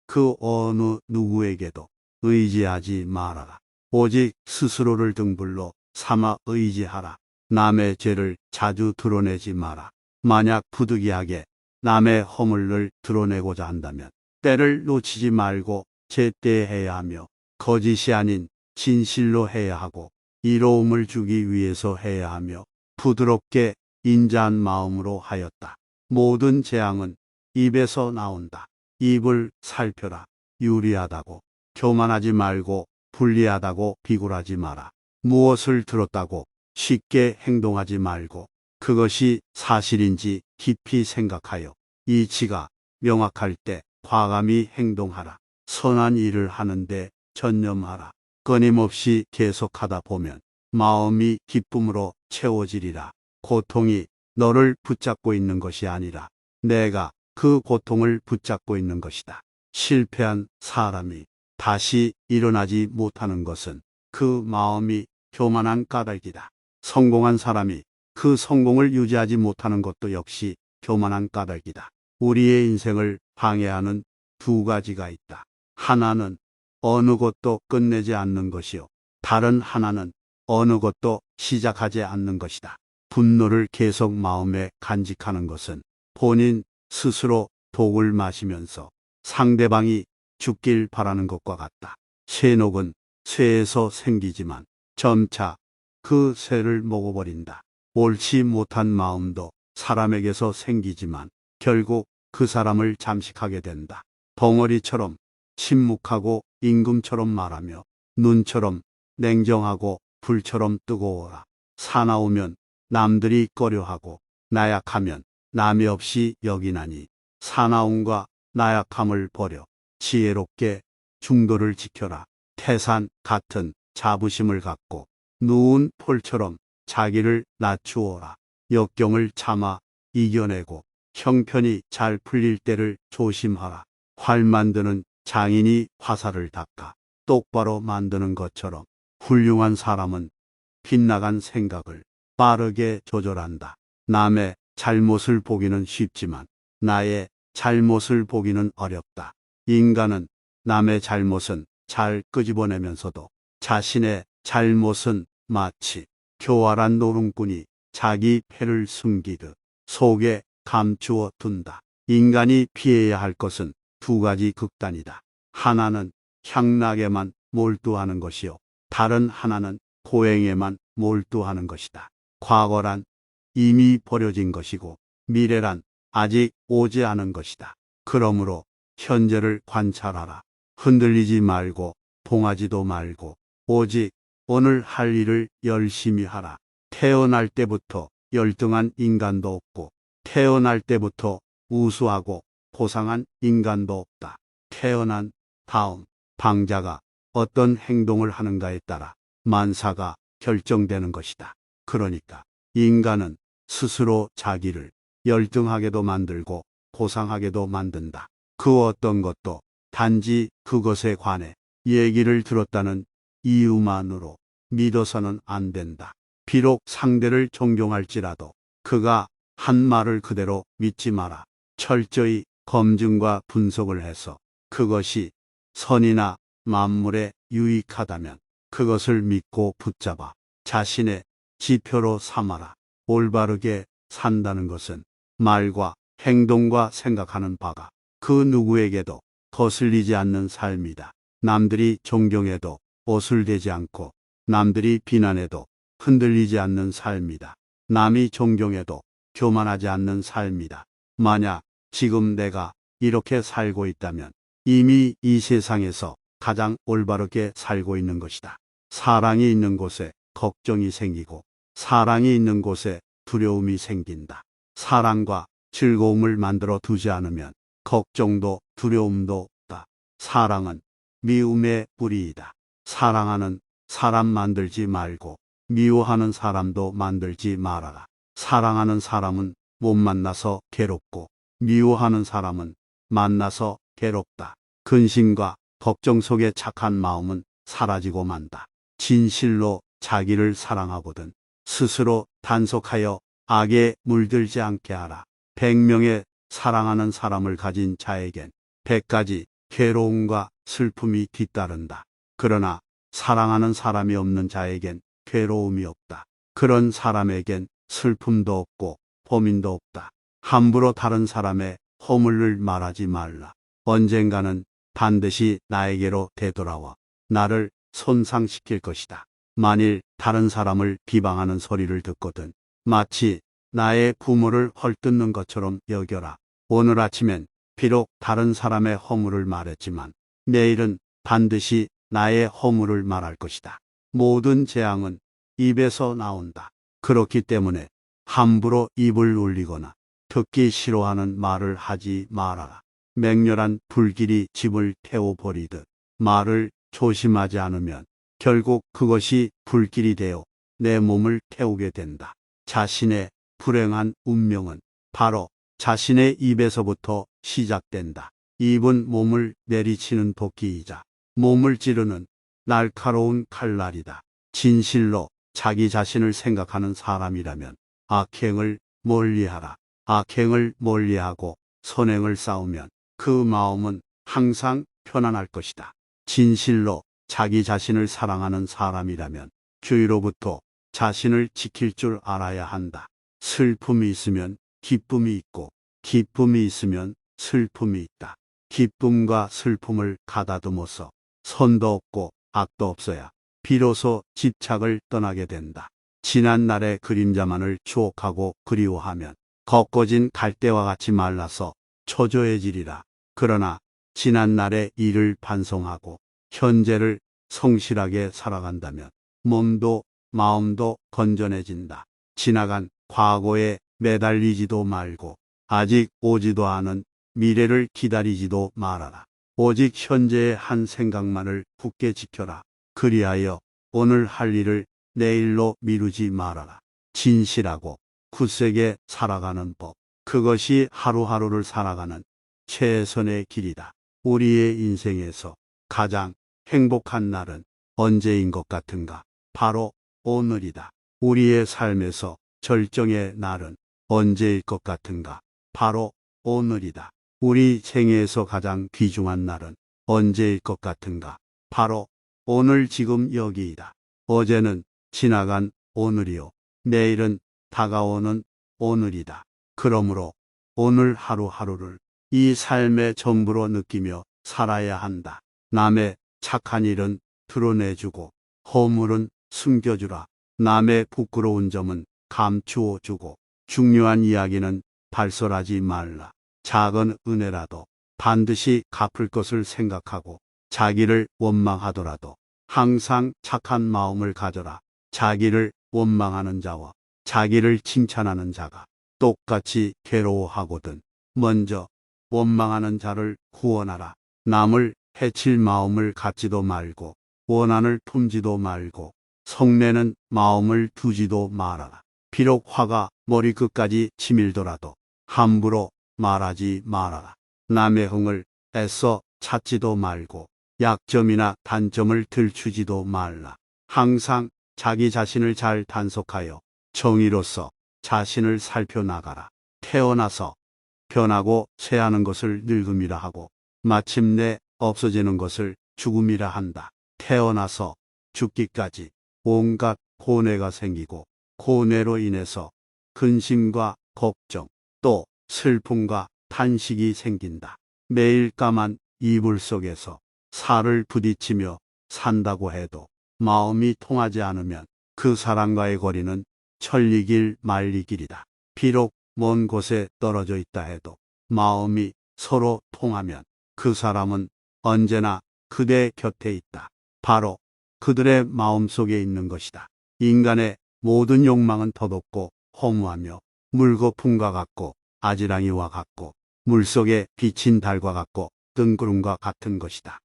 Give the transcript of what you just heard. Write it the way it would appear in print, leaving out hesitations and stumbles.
그 어느 누구에게도 의지하지 말아라. 오직 스스로를 등불로 삼아 의지하라. 남의 죄를 자주 드러내지 마라. 만약 부득이하게 남의 허물을 드러내고자 한다면 때를 놓치지 말고 제때 해야 하며 거짓이 아닌 진실로 해야 하고 이로움을 주기 위해서 해야 하며 부드럽게 인자한 마음으로 하였다. 모든 재앙은 입에서 나온다. 입을 살펴라. 유리하다고 교만하지 말고 불리하다고 비굴하지 마라. 무엇을 들었다고 쉽게 행동하지 말고 그것이 사실인지 깊이 생각하여 이치가 명확할 때 과감히 행동하라. 선한 일을 하는데 전념하라. 끊임없이 계속하다 보면 마음이 기쁨으로 채워지리라. 고통이 너를 붙잡고 있는 것이 아니라 내가 그 고통을 붙잡고 있는 것이다. 실패한 사람이 다시 일어나지 못하는 것은 그 마음이 교만한 까닭이다. 성공한 사람이 그 성공을 유지하지 못하는 것도 역시 교만한 까닭이다. 우리의 인생을 방해하는 두 가지가 있다. 하나는 어느 것도 끝내지 않는 것이요. 다른 하나는 어느 것도 시작하지 않는 것이다. 분노를 계속 마음에 간직하는 것은 본인 스스로 독을 마시면서 상대방이 죽길 바라는 것과 같다. 쇠녹은 쇠에서 생기지만 점차 그 쇠를 먹어버린다. 옳지 못한 마음도 사람에게서 생기지만 결국 그 사람을 잠식하게 된다. 덩어리처럼 침묵하고 임금처럼 말하며 눈처럼 냉정하고 불처럼 뜨거워라. 사나우면 남들이 꺼려하고 나약하면 남이 없이 여기나니 사나움과 나약함을 버려 지혜롭게 중도를 지켜라. 태산 같은 자부심을 갖고 누운 폴처럼 자기를 낮추어라. 역경을 참아 이겨내고 형편이 잘 풀릴 때를 조심하라. 활 만드는 장인이 화살을 닦아 똑바로 만드는 것처럼 훌륭한 사람은 빗나간 생각을 빠르게 조절한다. 남의 잘못을 보기는 쉽지만 나의 잘못을 보기는 어렵다. 인간은 남의 잘못은 잘 끄집어내면서도 자신의 잘못은 마치 교활한 노름꾼이 자기 패를 숨기듯 속에 감추어 둔다. 인간이 피해야 할 것은 두 가지 극단이다. 하나는 향락에만 몰두하는 것이요. 다른 하나는 고행에만 몰두하는 것이다. 과거란 이미 버려진 것이고 미래란 아직 오지 않은 것이다. 그러므로 현재를 관찰하라. 흔들리지 말고 동하지도 말고 오직 오늘 할 일을 열심히 하라. 태어날 때부터 열등한 인간도 없고 태어날 때부터 우수하고 고상한 인간도 없다. 태어난 다음 방자가 어떤 행동을 하는가에 따라 만사가 결정되는 것이다. 그러니까 인간은 스스로 자기를 열등하게도 만들고 고상하게도 만든다. 그 어떤 것도 단지 그것에 관해 얘기를 들었다는 이유만으로 믿어서는 안 된다. 비록 상대를 존경할지라도 그가 한 말을 그대로 믿지 마라. 철저히 검증과 분석을 해서 그것이 선이나 만물에 유익하다면 그것을 믿고 붙잡아 자신의 지표로 삼아라. 올바르게 산다는 것은 말과 행동과 생각하는 바가 그 누구에게도 거슬리지 않는 삶이다. 남들이 존경해도 오슬대지 않고 남들이 비난해도 흔들리지 않는 삶이다. 남이 존경해도 교만하지 않는 삶이다. 만약 지금 내가 이렇게 살고 있다면 이미 이 세상에서 가장 올바르게 살고 있는 것이다. 사랑이 있는 곳에 걱정이 생기고 사랑이 있는 곳에 두려움이 생긴다. 사랑과 즐거움을 만들어 두지 않으면 걱정도 두려움도 없다. 사랑은 미움의 뿌리이다. 사랑하는 사람 만들지 말고 미워하는 사람도 만들지 말아라. 사랑하는 사람은 못 만나서 괴롭고 미워하는 사람은 만나서 괴롭다. 근심과 걱정 속에 착한 마음은 사라지고 만다. 진실로 자기를 사랑하거든 스스로 단속하여 악에 물들지 않게 하라. 100명의 사랑하는 사람을 가진 자에겐 100가지 괴로움과 슬픔이 뒤따른다. 그러나 사랑하는 사람이 없는 자에겐 괴로움이 없다. 그런 사람에겐 슬픔도 없고 고민도 없다. 함부로 다른 사람의 허물을 말하지 말라. 언젠가는 반드시 나에게로 되돌아와 나를 손상시킬 것이다. 만일 다른 사람을 비방하는 소리를 듣거든 마치 나의 부모를 헐뜯는 것처럼 여겨라. 오늘 아침엔 비록 다른 사람의 허물을 말했지만 내일은 반드시 나의 허물을 말할 것이다. 모든 재앙은 입에서 나온다. 그렇기 때문에 함부로 입을 울리거나 듣기 싫어하는 말을 하지 말아라. 맹렬한 불길이 집을 태워버리듯 말을 조심하지 않으면 결국 그것이 불길이 되어 내 몸을 태우게 된다. 자신의 불행한 운명은 바로 자신의 입에서부터 시작된다. 입은 몸을 내리치는 도끼이자 몸을 찌르는 날카로운 칼날이다. 진실로 자기 자신을 생각하는 사람이라면 악행을 멀리하라. 악행을 멀리하고 선행을 쌓으면 그 마음은 항상 편안할 것이다. 진실로 자기 자신을 사랑하는 사람이라면 주위로부터 자신을 지킬 줄 알아야 한다. 슬픔이 있으면 기쁨이 있고 기쁨이 있으면 슬픔이 있다. 기쁨과 슬픔을 가다듬어서 선도 없고 악도 없어야 비로소 집착을 떠나게 된다. 지난 날의 그림자만을 추억하고 그리워하면 걷거진 갈대와 같이 말라서 초조해지리라. 그러나 지난 날의 일을 반성하고 현재를 성실하게 살아간다면 몸도 마음도 건전해진다. 지나간 과거에 매달리지도 말고 아직 오지도 않은 미래를 기다리지도 말아라. 오직 현재의 한 생각만을 굳게 지켜라. 그리하여 오늘 할 일을 내일로 미루지 말아라. 진실하고 굳세게 살아가는 법. 그것이 하루하루를 살아가는 최선의 길이다. 우리의 인생에서 가장 행복한 날은 언제인 것 같은가? 바로 오늘이다. 우리의 삶에서 절정의 날은 언제일 것 같은가? 바로 오늘이다. 우리 생애에서 가장 귀중한 날은 언제일 것 같은가? 바로 오늘 지금 여기이다. 어제는 지나간 오늘이요. 내일은 다가오는 오늘이다. 그러므로 오늘 하루하루를 이 삶의 전부로 느끼며 살아야 한다. 남의 착한 일은 드러내주고 허물은 숨겨주라. 남의 부끄러운 점은 감추어주고 중요한 이야기는 발설하지 말라. 작은 은혜라도 반드시 갚을 것을 생각하고 자기를 원망하더라도 항상 착한 마음을 가져라. 자기를 원망하는 자와 자기를 칭찬하는 자가 똑같이 괴로워하거든 먼저 원망하는 자를 구원하라. 남을 해칠 마음을 갖지도 말고 원한을 품지도 말고 성내는 마음을 두지도 말아라. 비록 화가 머리끝까지 치밀더라도 함부로 말하지 말아라. 남의 흥을 애써 찾지도 말고 약점이나 단점을 들추지도 말라. 항상 자기 자신을 잘 단속하여 정의로서 자신을 살펴나가라. 태어나서 변하고 쇠하는 것을 늙음이라 하고 마침내 없어지는 것을 죽음이라 한다. 태어나서 죽기까지 온갖 고뇌가 생기고 고뇌로 인해서 근심과 걱정 또 슬픔과 탄식이 생긴다. 매일 까만 이불 속에서 살을 부딪히며 산다고 해도 마음이 통하지 않으면 그 사람과의 거리는 천리길 만리길이다. 비록 먼 곳에 떨어져 있다 해도 마음이 서로 통하면 그 사람은 언제나 그대 곁에 있다. 바로 그들의 마음속에 있는 것이다. 인간의 모든 욕망은 덧없고 허무하며 물거품과 같고 아지랑이와 같고 물속에 비친 달과 같고 뜬구름과 같은 것이다.